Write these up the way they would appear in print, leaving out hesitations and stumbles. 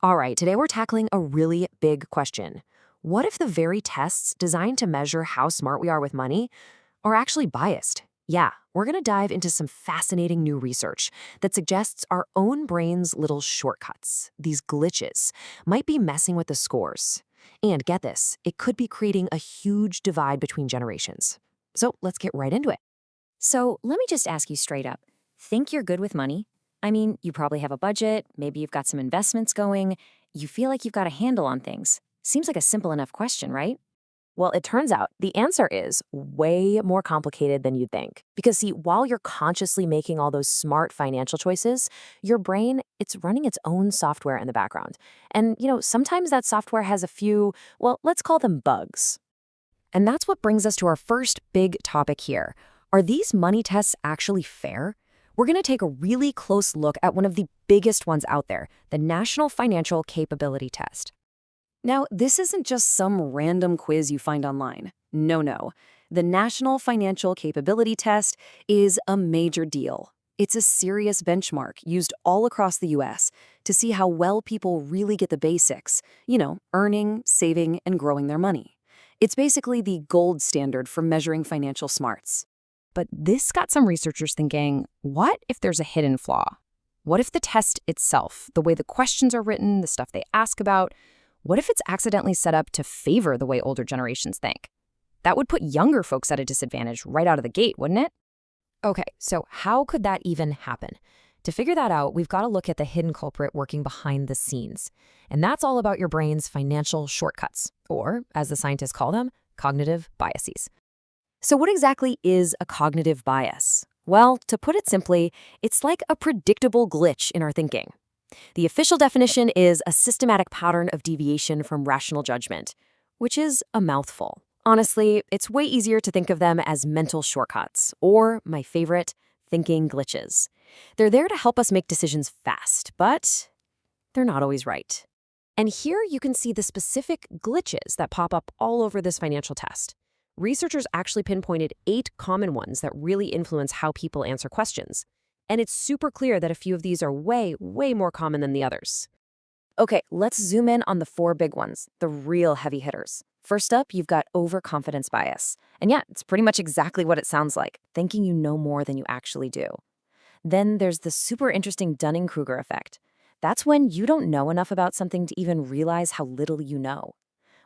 All right, today we're tackling a really big question. What if the very tests designed to measure how smart we are with money are actually biased? Yeah, we're going to dive into some fascinating new research that suggests our own brain's little shortcuts, these glitches, might be messing with the scores. And get this, it could be creating a huge divide between generations. So let's get right into it. So let me just ask you straight up. Think you're good with money? I mean, you probably have a budget, maybe you've got some investments going, you feel like you've got a handle on things. Seems like a simple enough question, right? Well, it turns out the answer is way more complicated than you'd think. Because see, while you're consciously making all those smart financial choices, your brain, it's running its own software in the background. And, sometimes that software has a few, well, let's call them bugs. And that's what brings us to our first big topic here. Are these money tests actually fair? We're going to take a really close look at one of the biggest ones out there, the National Financial Capability Test. Now, this isn't just some random quiz you find online. No, no. The National Financial Capability Test is a major deal. It's a serious benchmark used all across the US to see how well people really get the basics, earning, saving, and growing their money. It's basically the gold standard for measuring financial smarts. But this got some researchers thinking, what if there's a hidden flaw? What if the test itself, the way the questions are written, the stuff they ask about, what if it's accidentally set up to favor the way older generations think? That would put younger folks at a disadvantage right out of the gate, wouldn't it? Okay, so how could that even happen? To figure that out, we've got to look at the hidden culprit working behind the scenes. And that's all about your brain's financial shortcuts, or, as the scientists call them, cognitive biases. So what exactly is a cognitive bias? Well, to put it simply, it's like a predictable glitch in our thinking. The official definition is a systematic pattern of deviation from rational judgment, which is a mouthful. Honestly, it's way easier to think of them as mental shortcuts, or, my favorite, thinking glitches. They're there to help us make decisions fast, but they're not always right. And here you can see the specific glitches that pop up all over this financial test. Researchers actually pinpointed 8 common ones that really influence how people answer questions. And it's super clear that a few of these are way, way more common than the others. Okay, let's zoom in on the 4 big ones, the real heavy hitters. First up, you've got overconfidence bias. And yeah, it's pretty much exactly what it sounds like, thinking you know more than you actually do. Then there's the super interesting Dunning-Kruger effect. That's when you don't know enough about something to even realize how little you know.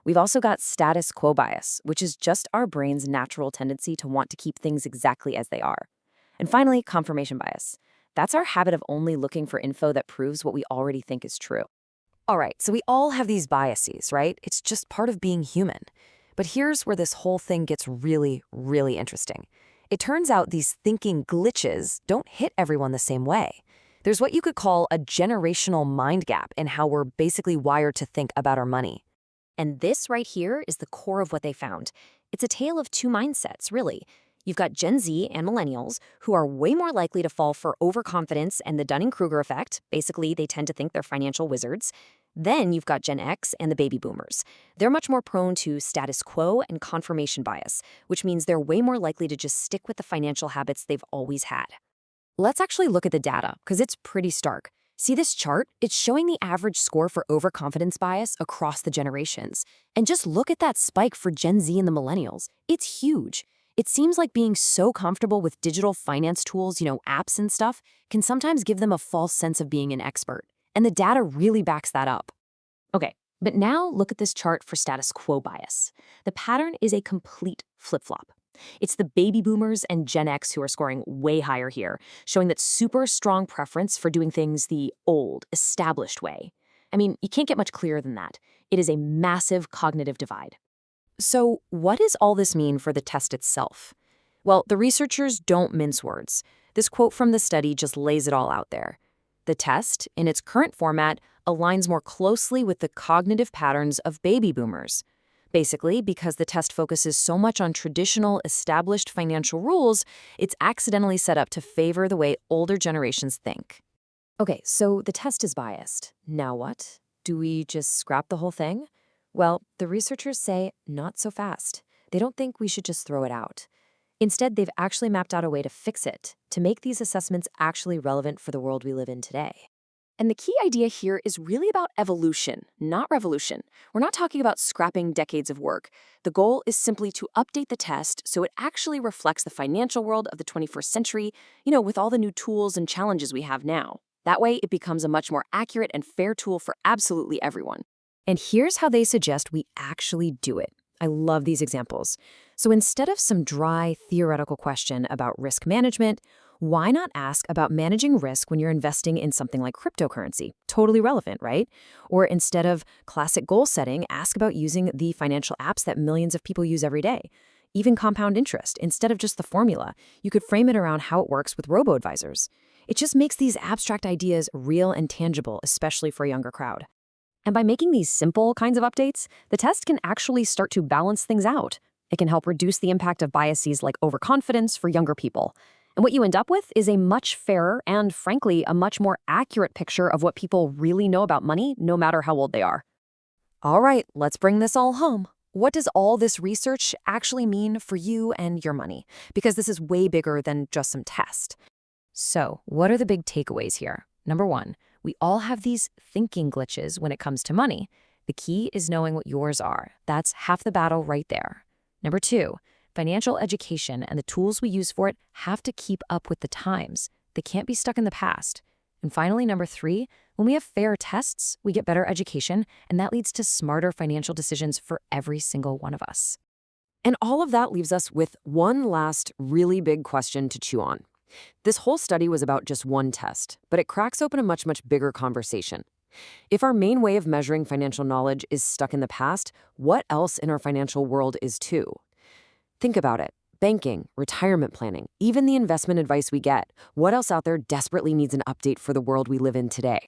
We've also got status quo bias, which is just our brain's natural tendency to want to keep things exactly as they are. And finally, confirmation bias. That's our habit of only looking for info that proves what we already think is true. All right, so we all have these biases, right? It's just part of being human. But here's where this whole thing gets really, really interesting. It turns out these thinking glitches don't hit everyone the same way. There's what you could call a generational mind gap in how we're basically wired to think about our money. And this right here is the core of what they found. It's a tale of two mindsets, really. You've got Gen Z and millennials who are way more likely to fall for overconfidence and the Dunning-Kruger effect. Basically, they tend to think they're financial wizards. Then you've got Gen X and the baby boomers. They're much more prone to status quo and confirmation bias, which means they're way more likely to just stick with the financial habits they've always had. Let's actually look at the data, because it's pretty stark. See this chart? It's showing the average score for overconfidence bias across the generations. And just look at that spike for Gen Z and the millennials. It's huge. It seems like being so comfortable with digital finance tools, apps and stuff, can sometimes give them a false sense of being an expert. And the data really backs that up. Okay, but now look at this chart for status quo bias. The pattern is a complete flip-flop. It's the baby boomers and Gen X who are scoring way higher here, showing that super strong preference for doing things the old, established way. I mean, you can't get much clearer than that. It is a massive cognitive divide. So what does all this mean for the test itself? Well, the researchers don't mince words. This quote from the study just lays it all out there. The test, in its current format, aligns more closely with the cognitive patterns of baby boomers. Basically, because the test focuses so much on traditional, established financial rules, it's accidentally set up to favor the way older generations think. Okay, so the test is biased. Now what? Do we just scrap the whole thing? Well, the researchers say not so fast. They don't think we should just throw it out. Instead, they've actually mapped out a way to fix it, to make these assessments actually relevant for the world we live in today. And the key idea here is really about evolution, not revolution. We're not talking about scrapping decades of work. The goal is simply to update the test so it actually reflects the financial world of the 21st century, with all the new tools and challenges we have now. That way, it becomes a much more accurate and fair tool for absolutely everyone. And here's how they suggest we actually do it. I love these examples. So instead of some dry, theoretical question about risk management, why not ask about managing risk when you're investing in something like cryptocurrency? Totally relevant, right? Or instead of classic goal setting, ask about using the financial apps that millions of people use every day. Even compound interest, instead of just the formula, you could frame it around how it works with robo-advisors. It just makes these abstract ideas real and tangible, especially for a younger crowd. And by making these simple kinds of updates, the test can actually start to balance things out. It can help reduce the impact of biases like overconfidence for younger people. And what you end up with is a much fairer and, frankly, a much more accurate picture of what people really know about money, no matter how old they are. All right, let's bring this all home. What does all this research actually mean for you and your money? Because this is way bigger than just some test. So, what are the big takeaways here? Number one, we all have these thinking glitches when it comes to money. The key is knowing what yours are. That's half the battle right there. Number two, financial education and the tools we use for it have to keep up with the times. They can't be stuck in the past. And finally, number three, when we have fair tests, we get better education, and that leads to smarter financial decisions for every single one of us. And all of that leaves us with one last really big question to chew on. This whole study was about just one test, but it cracks open a much, much bigger conversation. If our main way of measuring financial knowledge is stuck in the past, what else in our financial world is too? Think about it. Banking, retirement planning, even the investment advice we get. What else out there desperately needs an update for the world we live in today?